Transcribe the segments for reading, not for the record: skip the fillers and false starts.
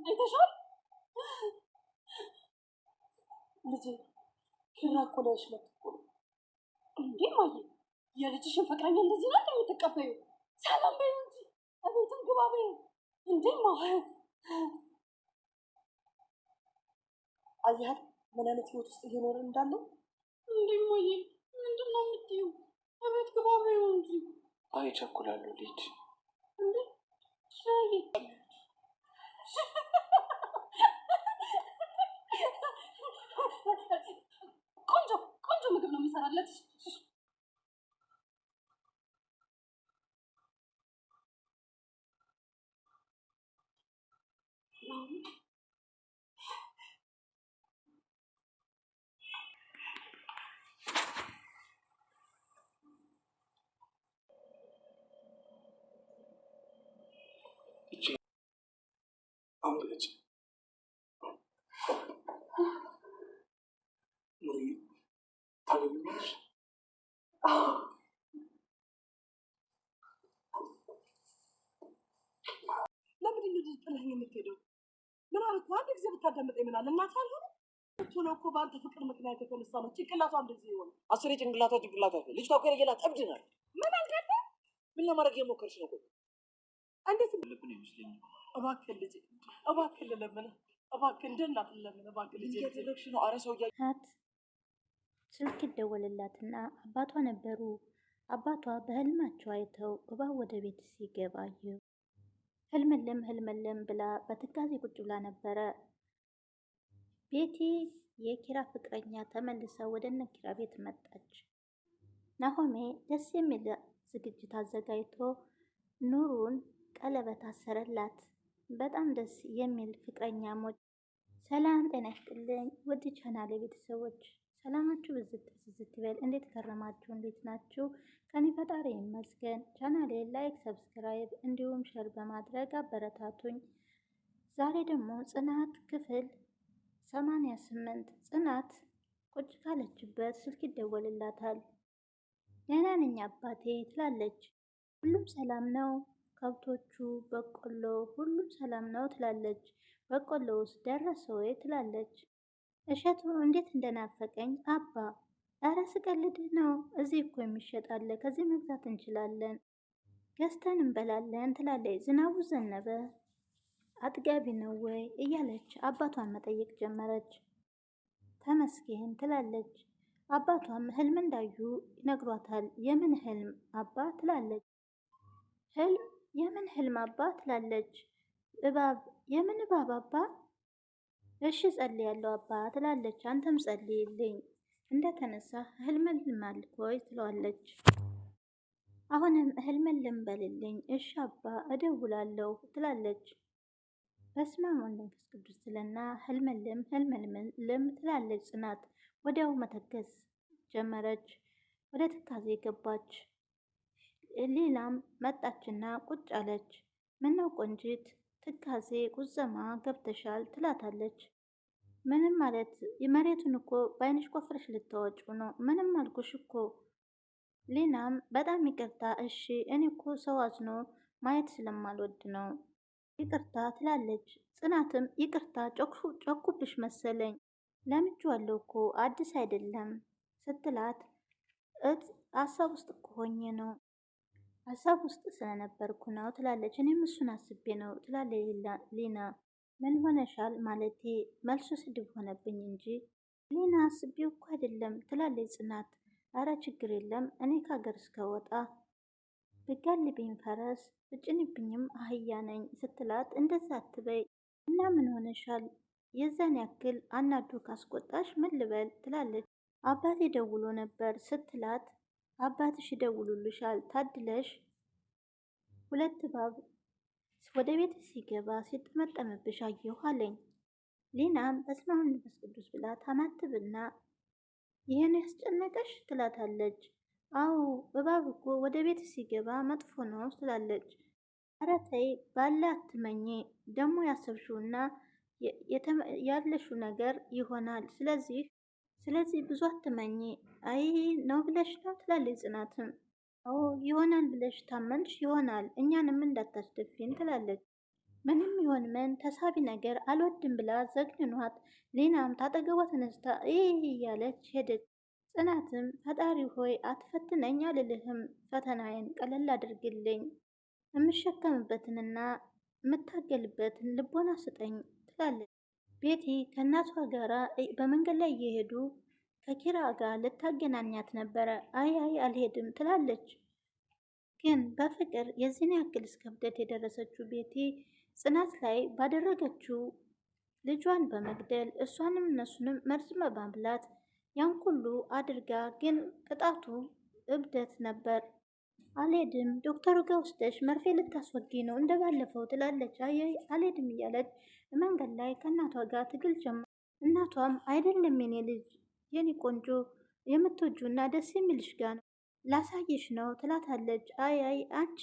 አይተሻል ልጄ? ኪራ እኮ ላይሽ መጥቶ እንዴ ማየ የልጅሽን ፍቅረኛ እንደዚህ ነው እንደምትቀበዩ? ሰላም በይው እንጂ እቤትም ግባ በይው እንዴ አያት ምን አይነት ህይወት ውስጥ እየኖረ እንዳለ እንዴ ማየ ምንድን ነው የምትይው? እቤት ግባ በይው እንጂ። አይ ቸኩላለሁ ልጅ እንዴ ሻይ ቆንጆ ምግብ ነው የሚሰራለት። አምልጭ ሙሪ ታገኛለሽ። ለምንድን ነው ጥለኸኝ የምትሄደው? ምን አልኩህ? አንድ ጊዜ ብታዳምጠኝ ምን አለ? እናትህ አልሆነ ቶሎ እኮ በአንተ ፍቅር ምክንያት የተነሳ ነው ጭንቅላቷ እንደዚህ ይሆን። አስሬ ጭንቅላቷ ልጅቷ እኮ የለየላት እብድ ናት። ምን አልገባ ምን ለማድረግ የሞከርሽ ነው? ቆይ እንዴት ልብን ይመስለኝ። እባክህ ልጄ እባክህ ልለምንህ እባክህ እንደ እናት ልለምንህ እባክህ ልጄ እያደረግሽ ነው። አረ ሰው ስልክ ይደወልላትና አባቷ ነበሩ። አባቷ በህልማቸው አይተው እባብ ወደ ቤት ሲገባ አዩ። ህልምልም ብላ በትካዜ ቁጭ ብላ ነበረ። ቤቲ የኪራ ፍቅረኛ ተመልሳ ወደ እነ ኪራ ቤት መጣች። ናሆሜ ደስ የሚል ዝግጅት አዘጋጅቶ ኑሩን ቀለበት አሰረላት። በጣም ደስ የሚል ፍቅረኛሞች። ሰላም ጤና ይስጥልኝ ውድ ቻናሌ ቤተሰቦች ሰላማችሁ ብዝት ይበል። እንዴት ከረማችሁ? እንዴት ናችሁ? ከኔ ፈጣሪ ይመስገን። ቻናሌ ላይክ፣ ሰብስክራይብ እንዲሁም ሸር በማድረግ አበረታቱኝ። ዛሬ ደግሞ ጽናት ክፍል 88 ጽናት ቁጭ ካለችበት ስልክ ይደወልላታል። ደህና ነኝ አባቴ ትላለች። ሁሉም ሰላም ነው? ከብቶቹ፣ በቆሎ ሁሉም ሰላም ነው ትላለች። በቆሎ ውስጥ ደረሰ ወይ ትላለች። እሸቱ እንዴት እንደናፈቀኝ አባ። ኧረ ስቀልድህ ነው። እዚህ እኮ የሚሸጣለ ከዚህ መግዛት እንችላለን፣ ገዝተን እንበላለን ትላለች። ዝናቡ ዘነበ? አጥጋቢ ነው ወይ እያለች አባቷን መጠየቅ ጀመረች። ተመስገን ትላለች። አባቷም ህልም እንዳዩ ይነግሯታል። የምን ህልም አባ ትላለች። ህልም? የምን ህልም አባ ትላለች። እባብ? የምን እባብ አባ? እሺ ጸልያለሁ አባ ትላለች። አንተም ጸልይልኝ እንደተነሳ ህልምልም አልኮይ ትለዋለች። አሁንም ህልምልም በልልኝ። እሺ አባ እደውላለሁ ትላለች። በስመ አብ ወወልድ ወመንፈስ ቅዱስ ትልና ህልምልም ትላለች። ጽናት ወዲያው መተከዝ ጀመረች። ወደ ትካዜ ገባች። ሌላም መጣችና ቁጭ አለች። ምነው ቆንጂት ትካዜ ቁዘማ ገብተሻል ትላታለች። ምንም ማለት የመሬቱን እኮ በአይንሽ ቆፍረሽ ልታወጩ ነው። ምንም አልኩሽ እኮ። ሊናም በጣም ይቅርታ እሺ፣ እኔ እኮ ሰው አዝኖ ማየት ስለማልወድ ነው ይቅርታ ትላለች። ጽናትም ይቅርታ ጮኩብሽ መሰለኝ ለምጄዋለሁ እኮ አዲስ አይደለም ስትላት ሀሳብ ውስጥ እኮ ሆኜ ነው ሀሳብ ውስጥ ስለነበርኩ ነው ትላለች። እኔም እሱን አስቤ ነው ትላለች ሊና። ምን ሆነሻል? ማለቴ መልሱ ስድብ ሆነብኝ እንጂ ሊና አስቤው እኮ አይደለም ትላለች ጽናት። አረ ችግር የለም እኔ ከሀገር እስከወጣ ብጋልብኝ ፈረስ ብጭንብኝም አህያ ነኝ ስትላት፣ እንደዛ አትበይ እና ምን ሆነሻል? የዛን ያክል አናዶ ካስቆጣሽ ምን ልበል ትላለች። አባቴ ደውሎ ነበር ስትላት፣ አባትሽ ይደውሉልሻል ታድለሽ። ሁለት እባብ ወደ ቤት ሲገባ ሲጠመጠምብሽ አየሁ አለኝ። ሊናም በስመ አብ ወመንፈስ ቅዱስ ብላ ታማትብና ይህን ያስጨነቀሽ ትላታለች። አዎ እባብ እኮ ወደ ቤት ሲገባ መጥፎ ነው ትላለች። ኧረ ተይ ባለ አትመኝ፣ ደግሞ ያሰብሽውና ያለሽው ነገር ይሆናል። ስለዚህ ብዙ አትመኝ። አይ ነው ብለሽ ነው ትላለች ጽናትም። አዎ ይሆናል ብለሽ ታመንሽ ይሆናል፣ እኛንም እንዳታስደፊን ትላለች። ምንም ይሆን ምን ተሳቢ ነገር አልወድም ብላ ዘግንኗት፣ ሊናም ታጠገቧ ተነስታ ይህ እያለች ሄደች። ጽናትም ፈጣሪ ሆይ አትፈትነኝ አልልህም፣ ፈተናዬን ቀለል አድርግልኝ፣ የምሸከምበትንና የምታገልበትን ልቦና ስጠኝ ትላለች። ቤቲ ከእናቷ ጋር በመንገድ ላይ እየሄዱ ከኪራ ጋር ልታገናኛት ነበረ። አይ አይ አልሄድም ትላለች። ግን በፍቅር የዚህን ያክል እስከ እብደት የደረሰችው ቤቲ ጽናት ላይ ባደረገችው ልጇን በመግደል እሷንም እነሱንም መርዝ በማብላት ያን ሁሉ አድርጋ፣ ግን ቅጣቱ እብደት ነበር። አልሄድም ዶክተሩ ጋር ወስደሽ መርፌ ልታስወጊ ነው እንደባለፈው ትላለች። አይ አልሄድም እያለች መንገድ ላይ ከእናቷ ጋር ትግል ጀመር። እናቷም አይደለም የኔ ልጅ የኔ ቆንጆ የምትወጁና ደስ የሚልሽ ጋ ነው ላሳይሽ ነው ትላታለች። አይ አንቺ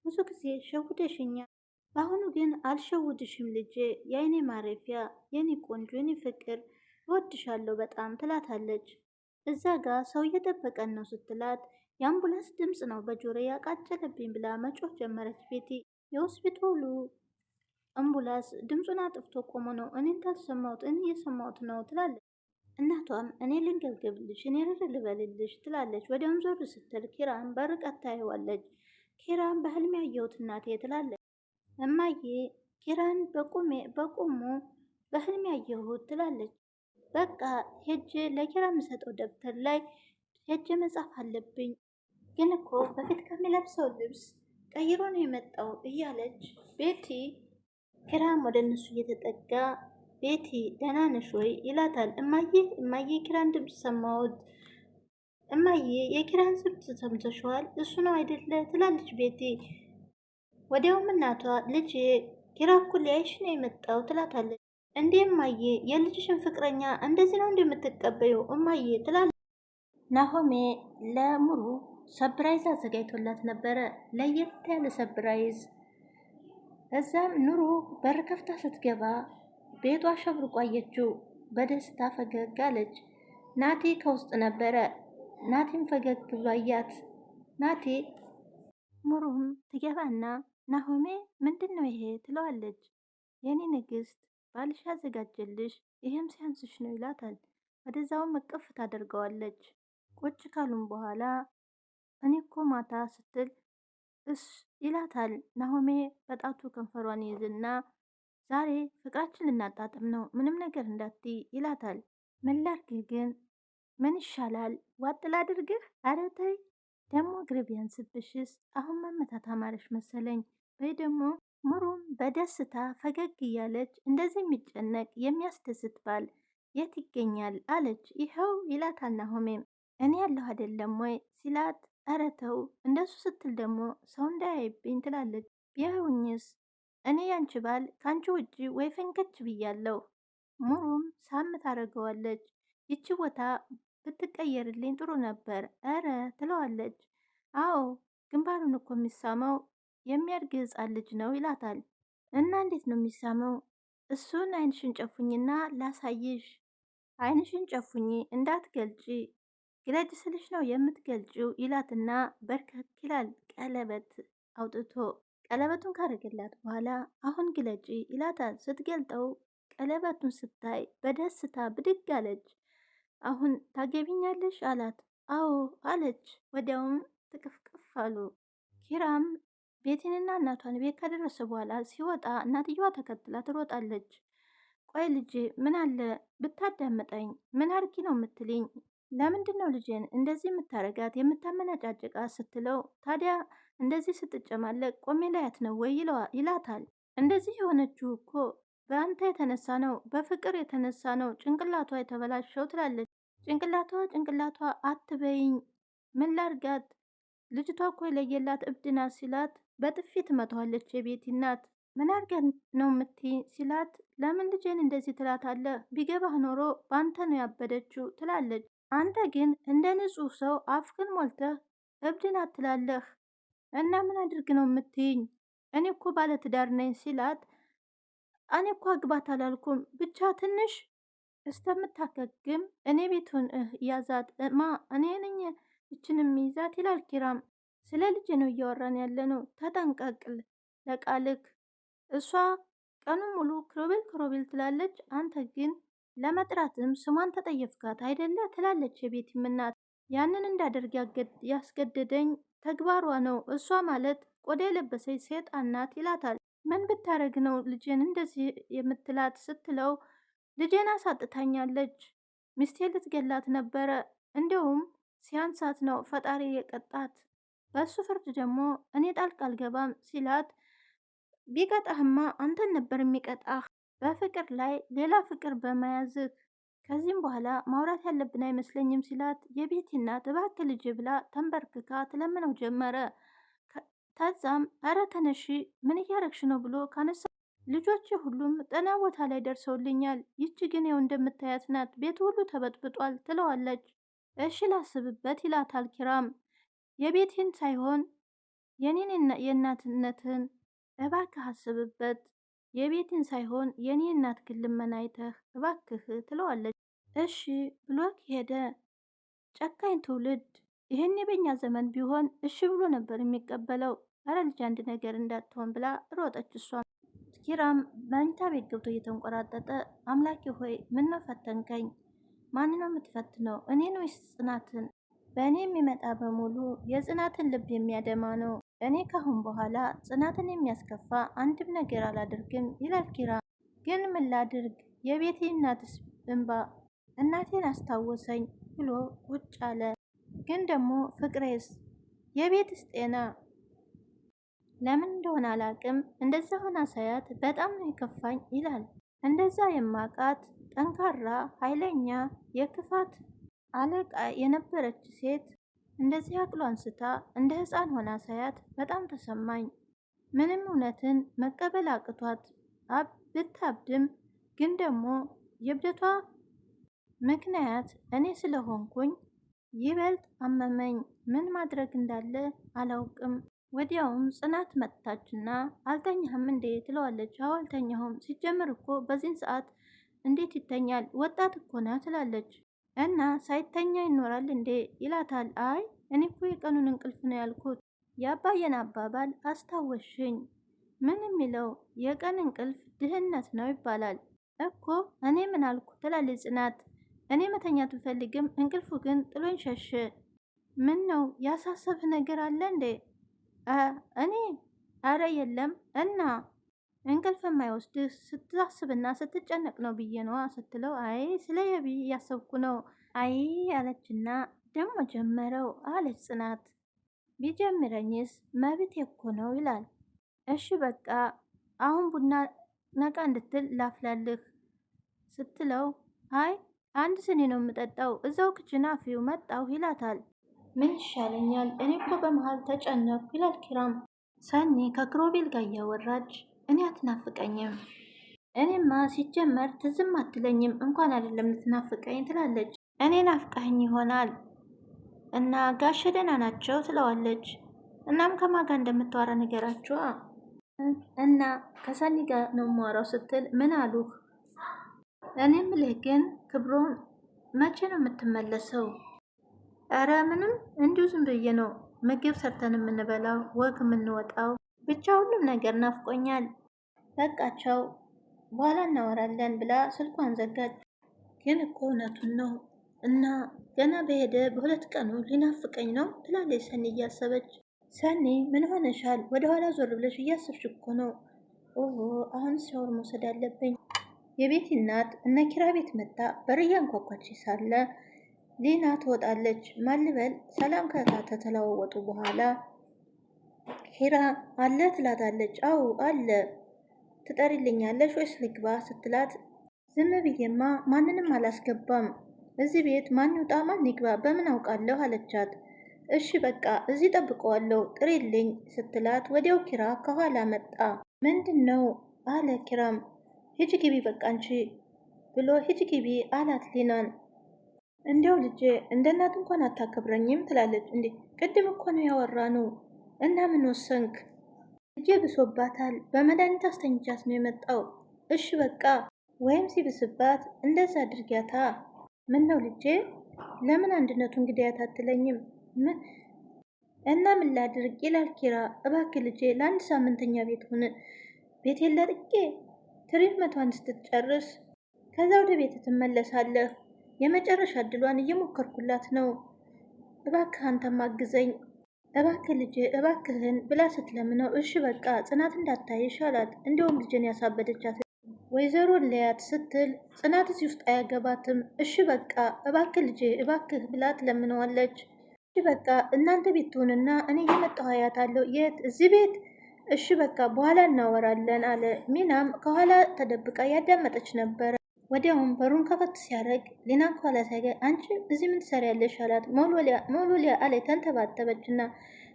ብዙ ጊዜ ሸውደሽኛል፣ በአሁኑ ግን አልሸውድሽም ልጄ፣ የአይኔ ማረፊያ፣ የኔ ቆንጆ፣ የኔ ፍቅር፣ እወድሻለሁ በጣም ትላታለች። እዛ ጋ ሰው እየጠበቀን ነው ስትላት የአምቡላንስ ድምፅ ነው በጆሮ ያቃጨለብኝ ብላ መጮህ ጀመረች ቤቲ። የሆስፒታሉ አምቡላንስ ድምፁን አጥፍቶ ቆሞ ነው እኔ እንዳልሰማሁት እኔ እየሰማሁት ነው ትላለች። እናቷም እኔ ልንገብግብልሽ እኔ ርር ልበልልሽ ትላለች። ወዲያውም ዞር ስትል ኪራን በርቀት ታየዋለች። ኪራን በህልሜ ያየሁት እናቴ ትላለች። እማዬ ኪራን በቁሙ በህልሜ ያየሁት ትላለች። በቃ ሄጄ ለኪራ የምሰጠው ደብተር ላይ ሄጄ መጻፍ አለብኝ፣ ግን እኮ በፊት ከሚለብሰው ልብስ ቀይሮ ነው የመጣው እያለች ቤቲ ኪራም ወደ እነሱ እየተጠጋ ቤቲ ደህና ነሽ ወይ ይላታል። እማዬ ኪራን ድምፅ ሰማሁት፣ እማዬ የኪራን ድምፅ ሰምተሽዋል እሱ ነው አይደለ ትላለች ቤቲ። ወዲያውም እናቷ ልጄ ኪራ እኮ ሊያይሽ ነው የመጣው ትላታለች። እንዴ እማዬ የልጅሽን ፍቅረኛ እንደዚህ ነው እንደምትቀበዩ እማዬ ትላለች። ናሆሜ ለሙሩ ሰብራይዝ አዘጋጅቶላት ነበረ፣ ለየት ያለ ሰብራይዝ። እዛም ኑሩ በር ከፍታ ስትገባ ቤቷ አሸብርቆ አየችው። በደስታ ፈገግ አለች። ናቲ ከውስጥ ነበረ። ናቲም ፈገግ ብሎ አያት። ናቲ ሙሩም ትገባና ናሆሜ ምንድን ነው ይሄ ትለዋለች። የኔ ንግስት ባልሽ ያዘጋጀልሽ ይህም ሲያንስሽ ነው ይላታል። ወደዛውም እቅፍ ታደርገዋለች። ቁጭ ካሉም በኋላ እኔ እኮ ማታ ስትል እስ ይላታል። ናሆሜ በጣቱ ከንፈሯን ይዝና ዛሬ ፍቅራችን ልናጣጥም ነው ምንም ነገር እንዳትይ ይላታል። ምን ላድርግህ ግን ምን ይሻላል ዋጥ ላድርግህ? ኧረ ተይ ደግሞ እግር ቢያንስብሽስ አሁን መመታት አማረሽ መሰለኝ። ወይ ደግሞ ሙሩም በደስታ ፈገግ እያለች እንደዚህ የሚጨነቅ የሚያስደስት ባል የት ይገኛል አለች። ይኸው ይላታል ናሆሜም እኔ ያለሁ አይደለም ወይ ሲላት ኧረ ተው እንደሱ ስትል ደግሞ ሰው እንዳያይብኝ ትላለች። ቢያዩኝስ እኔ ያንቺ ባል ከአንቺ ውጪ ወይ ፈንከች ብያለሁ። ሙሩም ሳም ታደርገዋለች። ይቺ ቦታ ብትቀየርልኝ ጥሩ ነበር ኧረ ትለዋለች። አዎ ግንባሩን እኮ የሚሳመው የሚያድግ ሕፃን ልጅ ነው ይላታል። እና እንዴት ነው የሚሳመው? እሱን አይንሽን ጨፉኝና ላሳይሽ። አይንሽን ጨፉኝ እንዳትገልጪ፣ ግለጭ ስልሽ ነው የምትገልጪው ይላትና በርከክ ይላል። ቀለበት አውጥቶ ቀለበቱን ካረገላት በኋላ አሁን ግለጪ ይላታል። ስትገልጠው ቀለበቱን ስታይ በደስታ ብድግ አለች። አሁን ታገቢኛለሽ አላት። አዎ አለች። ወዲያውም ትቅፍቅፍ አሉ። ኪራም ቤቴንና እናቷን ቤት ከደረሰ በኋላ ሲወጣ እናትየዋ ተከትላ ትሮጣለች። ቆይ ልጄ ምን አለ ብታዳምጠኝ፣ ምን አርጊ ነው የምትልኝ? ለምንድን ነው ልጄን እንደዚህ የምታረጋት የምታመናጫጭቃ ስትለው፣ ታዲያ እንደዚህ ስትጨማለቅ ቆሜ ላያት ነው ወይ ይላታል። እንደዚህ የሆነችው እኮ በአንተ የተነሳ ነው፣ በፍቅር የተነሳ ነው ጭንቅላቷ የተበላሸው ትላለች። ጭንቅላቷ አትበይኝ፣ ምን ላርጋት? ልጅቷ እኮ የለየላት እብድና ሲላት በጥፊ ትመታዋለች የቤቲ እናት። ምን አርገን ነው የምትይ ሲላት፣ ለምን ልጄን እንደዚህ ትላታለህ? ቢገባህ ኖሮ በአንተ ነው ያበደችው ትላለች። አንተ ግን እንደ ንጹህ ሰው አፍክን ሞልተህ እብድና ትላለህ እና ምን አድርግ ነው የምትይኝ? እኔ እኮ ባለትዳር ነኝ ሲላት፣ እኔ እኮ አግባት አላልኩም ብቻ ትንሽ እስተምታከግም እኔ ቤቱን ያዛት እኔ ነኝ እችንም ይዛት ይላል ኪራም። ስለ ልጅ ነው እያወራን ያለ ነው፣ ተጠንቀቅል ለቃልክ እሷ ቀኑን ሙሉ ክሮቤል ክሮቤል ትላለች። አንተ ግን ለመጥራትም ስሟን ተጠየፍካት አይደለ ትላለች የቤቲም እናት። ያንን እንዳደርግ ያስገደደኝ ተግባሯ ነው። እሷ ማለት ቆዳ የለበሰች ሴጣን ናት ይላታል። ምን ብታረግ ነው ልጄን እንደዚህ የምትላት ስትለው ልጄን አሳጥታኛለች፣ ሚስቴ ልትገላት ነበረ፣ እንዲሁም ሲያንሳት ነው ፈጣሪ የቀጣት፣ በሱ ፍርድ ደግሞ እኔ ጣልቃ አልገባም ሲላት ቢቀጣህማ አንተን ነበር የሚቀጣህ በፍቅር ላይ ሌላ ፍቅር በመያዝህ፣ ከዚህም በኋላ ማውራት ያለብን አይመስለኝም ሲላት የቤቲ እናት እባክህ ልጄ ብላ ተንበርክካ ትለምነው ጀመረ። ከዛም እረ ተነሺ ምን እያረግሽ ነው ብሎ ካነሳ ልጆች ሁሉም ጤና ቦታ ላይ ደርሰውልኛል፣ ይቺ ግን ይኸው እንደምታያት ናት፣ ቤት ሁሉ ተበጥብጧል ትለዋለች። እሺ ላስብበት ይላታል ኪራም። የቤቲን ሳይሆን የኔን የእናትነትን እባክህ አስብበት፣ የቤትን ሳይሆን የኔ እናት ግን ልመና አይተህ እባክህ ትለዋለች። እሺ ብሎክ ሄደ። ጨካኝ ትውልድ። ይህን የበኛ ዘመን ቢሆን እሺ ብሎ ነበር የሚቀበለው። አረ ልጅ አንድ ነገር እንዳትሆን ብላ ሮጠች። እሷም ኪራም መኝታ ቤት ገብቶ እየተንቆራጠጠ አምላኬ ሆይ ምን ነው ፈተንከኝ? ማን ነው የምትፈትነው? እኔን ወይስ ጽናትን? በእኔ የሚመጣ በሙሉ የጽናትን ልብ የሚያደማ ነው። እኔ ካሁን በኋላ ጽናትን የሚያስከፋ አንድም ነገር አላደርግም ይላል ኪራ። ግን ምን ላድርግ? የቤቴ እናትስ እንባ እናቴን አስታወሰኝ ብሎ ቁጭ አለ። ግን ደግሞ ፍቅሬስ የቤትስ ጤና ለምን እንደሆነ አላቅም፣ እንደዛ ሆና ሳያት በጣም ነው የከፋኝ ይላል። እንደዛ የማቃት ጠንካራ ኃይለኛ የክፋት አለቃ የነበረች ሴት እንደዚህ አቅሎ አንስታ እንደ ሕፃን ሆና ሳያት በጣም ተሰማኝ። ምንም እውነትን መቀበል አቅቷት ብታብድም ግን ደግሞ የእብደቷ ምክንያት እኔ ስለሆንኩኝ ይበልጥ አመመኝ። ምን ማድረግ እንዳለ አላውቅም። ወዲያውም ጽናት መጥታችና አልተኛህም እንዴ ትለዋለች። አዎ አልተኛሁም፣ ሲጀምር እኮ በዚህን ሰዓት እንዴት ይተኛል? ወጣት እኮ ና ትላለች። እና ሳይተኛ ይኖራል እንዴ ይላታል። አይ እኔ እኮ የቀኑን እንቅልፍ ነው ያልኩት። የአባየን አባባል አስታወሽኝ። ምን የሚለው የቀን እንቅልፍ ድህነት ነው ይባላል እኮ። እኔ ምን አልኩ ትላለች ጽናት። እኔ መተኛት ብፈልግም እንቅልፉ ግን ጥሎኝ ሸሽ። ምን ነው ያሳሰብህ ነገር አለ እንዴ? እኔ አረ የለም። እና እንቅልፍ የማይወስድህ ስታስብና ስትጨነቅ ነው ብዬ ነዋ ስትለው፣ አይ ስለ የቢ እያሰብኩ ነው። አይ አለችና ደግሞ ጀመረው አለች ጽናት። ቢጀምረኝስ መብት እኮ ነው ይላል። እሺ በቃ አሁን ቡና ነቃ እንድትል ላፍላልህ ስትለው፣ አይ አንድ ስኒ ነው የምጠጣው፣ እዛው ክችን አፊው መጣሁ ይላታል። ምን ይሻለኛል እኔ እኮ በመሀል ተጨነኩ ይላል ኪራም። ሰኒ ከክሮቤል ጋር እያወራች እኔ አትናፍቀኝም፣ እኔማ ሲጀመር ትዝም አትለኝም እንኳን አይደለም ልትናፍቀኝ ትላለች። እኔ ናፍቀኝ ይሆናል እና ጋሸ ደህና ናቸው ትለዋለች። እናም ከማን ጋር እንደምታወራ ነገራችኋ እና ከሰኒ ጋር ነው የማወራው ስትል ምን አሉህ? እኔ ምልህ ግን ክብሮም መቼ ነው የምትመለሰው? እረ ምንም እንዲሁ ዝም ብዬ ነው ምግብ ሰርተን የምንበላው ወግ የምንወጣው፣ ብቻ ሁሉም ነገር ናፍቆኛል። በቃቸው በኋላ እናወራለን ብላ ስልኳን ዘጋች። ግን እኮ እውነቱን ነው እና ገና በሄደ በሁለት ቀኑ ሊናፍቀኝ ነው ትላለች ሰኒ እያሰበች። ሰኒ ምን ሆነሻል? ወደኋላ ዞር ብለሽ እያሰብሽ እኮ ነው። ኦሆ አሁን ሻወር መውሰድ አለብኝ። የቤቲ እናት እነ ኪራ ቤት መጣ በር እያንኳኳች ሳለ ሊና ትወጣለች። ማልበል ሰላም ከተለዋወጡ በኋላ ኪራ አለ ትላታለች። አዎ አለ። ትጠሪልኛለሽ ወይስ ልግባ ስትላት፣ ዝም ብዬማ ማንንም አላስገባም፣ እዚህ ቤት ማን ይውጣ ማን ይግባ በምን አውቃለሁ አለቻት። እሺ በቃ እዚህ ጠብቀዋለሁ ጥሪልኝ ስትላት፣ ወዲያው ኪራ ከኋላ መጣ። ምንድን ነው አለ ኪራም። ሂጂ ግቢ በቃ አንቺ ብሎ ሂጂ ግቢ አላት ሊናን። እንዲያው ልጄ እንደ እናት እንኳን አታከብረኝም ትላለች። እንዴ ቅድም እኮ ነው ያወራነው እና ምን ወሰንክ? ልጄ ብሶባታል በመድኃኒት አስተኝቻት ነው የመጣው። እሺ በቃ ወይም ሲብስባት እንደዛ አድርጊያታ። ምን ነው ልጄ ለምን አንድነቱ እንግዲያት አትለኝም? እና ምን ላድርግ ይላል ኪራ። እባክህ ልጄ ለአንድ ሳምንተኛ ቤት ሁን ቤቴን ለቅቄ ትሪትመንቷን ስትጨርስ ከዛ ወደ ቤት ትመለሳለህ። የመጨረሻ እድሏን እየሞከርኩላት ነው። እባክህ አንተም አግዘኝ፣ እባክህ ልጄ እባክህን ብላ ስትለምነው እሺ በቃ ጽናት እንዳታይሽ አላት። እንዲሁም ልጅን ያሳበደቻት ወይዘሮ ሊያት ስትል ጽናት እዚህ ውስጥ አያገባትም፣ እሺ በቃ እባክህ ልጄ እባክህ ብላ ትለምነዋለች። እሺ በቃ እናንተ ቤት ትሆንና እኔ እየመጣሁ አያታለሁ። የት? እዚህ ቤት? እሺ በቃ በኋላ እናወራለን አለ። ሚናም ከኋላ ተደብቃ ያዳመጠች ነበረ። ወዲያውም በሩን ከፈት ሲያደርግ ሊና ከኋላ ሳይገ አንቺ እዚህ ምን ትሰሪያለሽ አላት። ሞሎሊያ አለ ተንተባተበች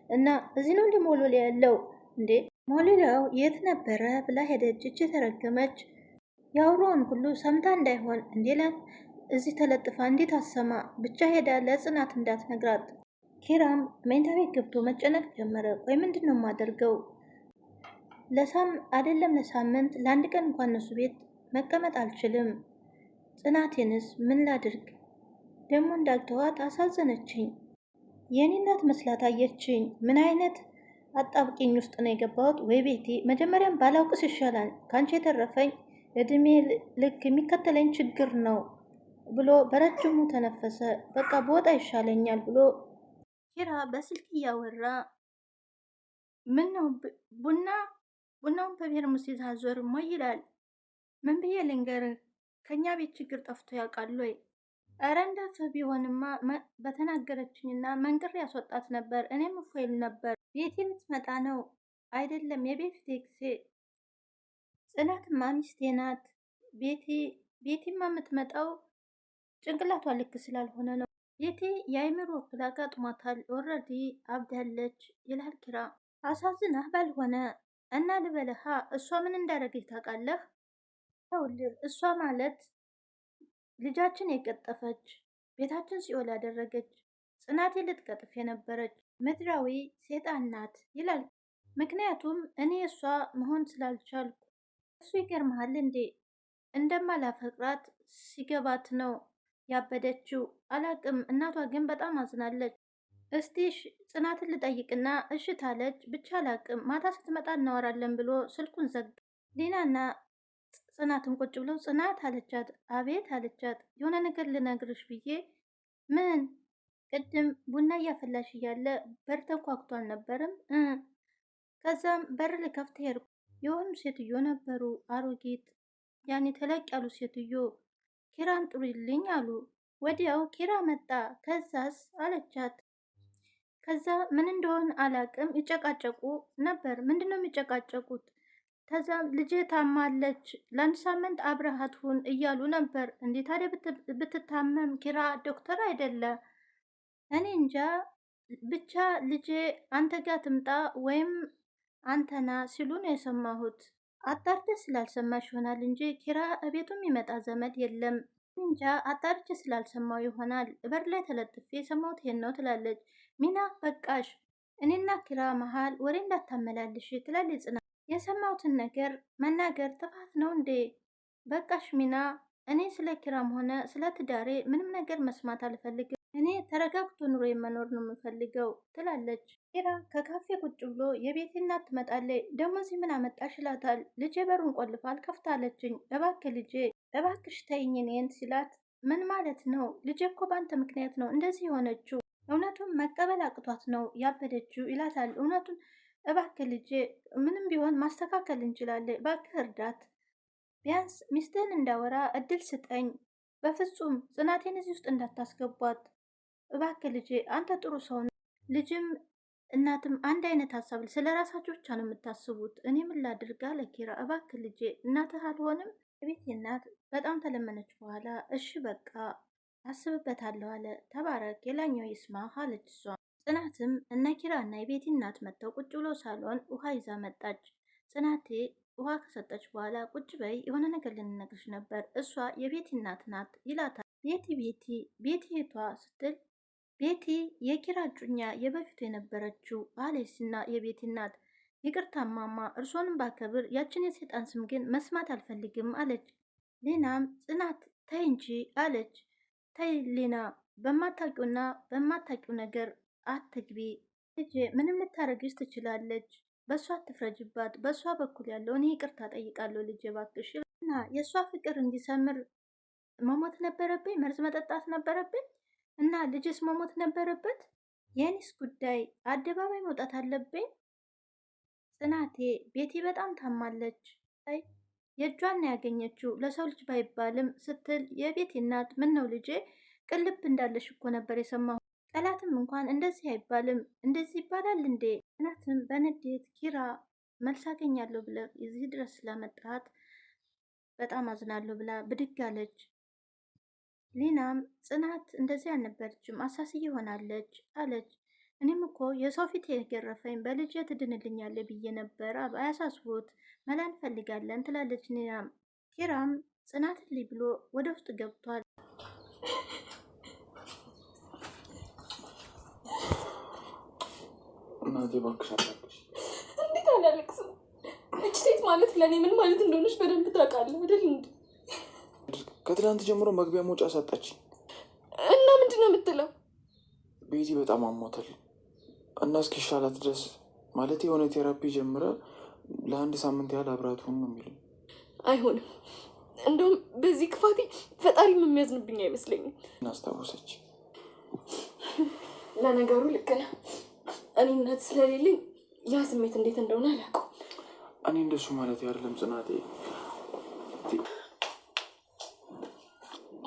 እና እዚህ ነው እንደ ሞሎሊያ ያለው እንዴ? ሞሎሊያው የት ነበረ ብላ ሄደች። እች የተረገመች የአውሮውን ሁሉ ሰምታ እንዳይሆን እንዴ እዚህ ተለጥፋ እንዴት አሰማ ብቻ ሄዳ ለጽናት እንዳትነግራት። ኪራም መኝታ ቤት ገብቶ መጨነቅ ጀመረ። ቆይ ምንድን ነው የማደርገው? አይደለም ለሳምንት ለአንድ ቀን እንኳን እነሱ ቤት መቀመጥ አልችልም። ጽናቴንስ ምን ላድርግ? ደግሞ እንዳልተዋት አሳዘነችኝ። የኔ እናት መስላት አየችኝ። ምን አይነት አጣብቂኝ ውስጥ ነው የገባሁት? ወይ ቤቴ መጀመሪያም ባላውቅስ ይሻላል። ከአንቺ የተረፈኝ እድሜ ልክ የሚከተለኝ ችግር ነው ብሎ በረጅሙ ተነፈሰ። በቃ በወጣ ይሻለኛል ብሎ ኪራ በስልክ እያወራ ምን ነው ቡናውን በፔርሙስ ይዛዞር ሞ ይላል። ምን ብዬ ልንገርህ? ከኛ ቤት ችግር ጠፍቶ ያውቃል ወይ? እረ እንዳፈ ቢሆንማ በተናገረችኝና መንቅር ያስወጣት ነበር። እኔም እፎይል ነበር። ቤቴ ልትመጣ ነው አይደለም? የቤት ጊዜ ጽናትማ ሚስቴ ናት። ቤቴማ የምትመጣው ጭንቅላቷ ልክ ስላልሆነ ነው። ቤቴ የአይምሮ እክል አጋጥሟታል። ኦልሬዲ አብዳለች ይላል ኪራ። አሳዝናህ ባልሆነ እና ልበልሃ እሷ ምን እንዳደረገች ታውቃለህ? ይኸውልህ እሷ ማለት ልጃችን የቀጠፈች ቤታችን ሲኦል ያደረገች ጽናቴ ልትቀጥፍ የነበረች ምድራዊ ሴጣን ናት ይላል። ምክንያቱም እኔ እሷ መሆን ስላልቻልኩ። እሱ ይገርመሃል እንዴ እንደማላፈቅራት ሲገባት ነው ያበደችው። አላቅም። እናቷ ግን በጣም አዝናለች። እስቲ ጽናትን ልጠይቅና እሺ ታለች። ብቻ አላቅም። ማታ ስትመጣ እናወራለን ብሎ ስልኩን ዘጋ። ሊናና ጽናትን ቁጭ ብለው ጽናት አለቻት። አቤት አለቻት። የሆነ ነገር ልነግርሽ ብዬ። ምን? ቅድም ቡና እያፈላሽ እያለ በር ተንኳኩቶ አልነበርም? ከዛም በር ልከፍት ሄድኩ። የሆኑ ሴትዮ ነበሩ፣ አሮጊት ያኔ ተለቅ ያሉ ሴትዮ። ኪራን ጥሩልኝ አሉ። ወዲያው ኪራ መጣ። ከዛስ አለቻት። ከዛ ምን እንደሆን አላቅም ይጨቃጨቁ ነበር። ምንድነው የሚጨቃጨቁት? ከዛም ልጄ ታማለች ለአንድ ሳምንት አብረሃት ሁን እያሉ ነበር። እንዴ ታዲያ ብትታመም ኪራ ዶክተር አይደለ? እኔ እንጃ ብቻ ልጄ አንተ ጋር ትምጣ ወይም አንተና ሲሉ ነው የሰማሁት። አጣርተ ስላልሰማሽ ይሆናል እንጂ ኪራ እቤቱ የሚመጣ ዘመድ የለም። እንጃ አጣርቼ ስላልሰማው ይሆናል። በር ላይ ተለጥፌ የሰማሁት ይሄን ነው ትላለች ሚና። በቃሽ እኔና ኪራ መሀል ወሬ እንዳታመላልሽ ትላለች ጽናት። የሰማሁትን ነገር መናገር ጥፋት ነው እንዴ? በቃሽ ሚና፣ እኔ ስለ ኪራም ሆነ ስለ ትዳሬ ምንም ነገር መስማት አልፈልግም። እኔ ተረጋግቶ ኑሮ መኖር ነው የምፈልገው ትላለች። ኪራ ከካፌ ቁጭ ብሎ የቤት እናት ትመጣለች። ደግሞ እዚህ ምን አመጣሽ ይላታል። ልጄ በሩን ቆልፋ አልከፍታለችኝ። እባክህ ልጄ እባክሽ ተይኝ እኔን ሲላት፣ ምን ማለት ነው? ልጄ እኮ በአንተ ምክንያት ነው እንደዚህ የሆነችው። እውነቱን መቀበል አቅቷት ነው ያበደችው ይላታል። እውነቱን እባክህ ልጄ ምንም ቢሆን ማስተካከል እንችላለን፣ እባክህ እርዳት፣ ቢያንስ ሚስትህን እንዳወራ እድል ስጠኝ። በፍጹም ጽናቴን እዚህ ውስጥ እንዳታስገቧት እባክህ ልጄ፣ አንተ ጥሩ ሰው ነው። ልጅም እናትም አንድ አይነት ሀሳብ ስለ ራሳቸው ብቻ ነው የምታስቡት። እኔ ምን ላድርግ አለ ኪራ። እባክህ ልጄ እናትህ አልሆንም። ቤት እናት በጣም ተለመነች በኋላ እሺ በቃ አስብበታለሁ አለ። ተባረክ የላኛው ይስማ አለች እሷ። ጽናትም እነ ኪራ እና የቤቲ እናት መጥተው ቁጭ ብሎ ሳሎን ውሃ ይዛ መጣች። ጽናቴ ውሃ ከሰጠች በኋላ ቁጭ በይ የሆነ ነገር ልንነግርሽ ነበር፣ እሷ የቤቲ እናት ናት ይላታል። ቤቲቷ ስትል ቤቲ የኪራ እጩኛ የበፊቱ የነበረችው አሌስና የቤቲ እናት። ይቅርታ ማማ እርሶንም ባከብር ያችን የሴጣን ስም ግን መስማት አልፈልግም አለች። ሌናም ጽናት ተይ እንጂ አለች። ተይ ሌና በማታውቂውና በማታውቂው ነገር አትግቢ ልጄ፣ ምንም ልታረግሽ ትችላለች። በእሷ አትፍረጅባት። በእሷ በኩል ያለው እኔ ይቅርታ ጠይቃለሁ ልጄ እባክሽ። እና የእሷ ፍቅር እንዲሰምር መሞት ነበረብኝ? መርዝ መጠጣት ነበረብኝ? እና ልጅስ መሞት ነበረበት? የኔስ ጉዳይ አደባባይ መውጣት አለብኝ? ጽናቴ ቤቲ በጣም ታማለች። የእጇን ያገኘችው ለሰው ልጅ ባይባልም ስትል የቤቲ እናት ምን ነው ልጄ ቅልብ እንዳለሽ እኮ ነበር የሰማሁ። ጠላትም እንኳን እንደዚህ አይባልም። እንደዚህ ይባላል እንዴ? ጽናትም በንዴት ኪራ መልስ አገኛለሁ ብለህ እዚህ ድረስ ስላመጣት በጣም አዝናለሁ ብላ ብድግ አለች። ሊናም ጽናት እንደዚህ አልነበረችም አሳስዬ ሆናለች አለች። እኔም እኮ የሰው ፊት የገረፈኝ በልጅ ትድንልኛለህ ብዬ ነበር። አያሳስቦት መላ እንፈልጋለን ትላለች ሊናም። ኪራም ጽናት ልይ ብሎ ወደ ውስጥ ገብቷል። እናቴ እባክሽ አታልቅሽ። እንዴት አላለቅስም? እች ሴት ማለት ለእኔ ምን ማለት እንደሆነች በደንብ ታውቃለህ አይደል? እንዴ ከትናንት ጀምሮ መግቢያ መውጫ ሰጠች እና ምንድን ነው የምትለው? ቤቲ በጣም አሟታል እና እስኪሻላት ድረስ ማለት የሆነ ቴራፒ ጀምረ ለ1 ሳምንት ያህል አብራት ሁን ነው የሚሉኝ። አይሆንም። እንደውም በዚህ ክፋቴ ፈጣሪም የሚያዝንብኝ አይመስለኝም። አስታወሰች። ለነገሩ ልክ ነህ። እኔ እናት ስለሌለኝ ያ ስሜት እንዴት እንደሆነ አላውቀውም። እኔ እንደሱ ማለት አይደለም ጽናቴ።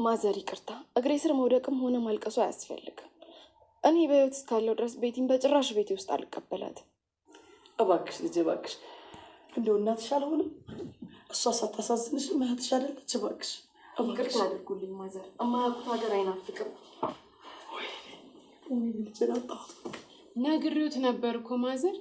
ማዘር ይቅርታ፣ እግሬ ስር መውደቅም ሆነ ማልቀሱ አያስፈልግም። እኔ በህይወት እስካለው ድረስ ቤቲን በጭራሽ ቤቴ ውስጥ አልቀበላትም። እባክሽ ልጄ እባክሽ፣ እንደው እናትሽ አልሆንም? እሷ ሳታሳዝንሽ እህትሽ አይደለች? እባክሽ ይቅርታ አድርጉልኝ ማዘር። እማያውቁት ሀገር አይናፍቅም። ልጄ ናጣሁት። ነግሬዎት ነበር እኮ ማዘር።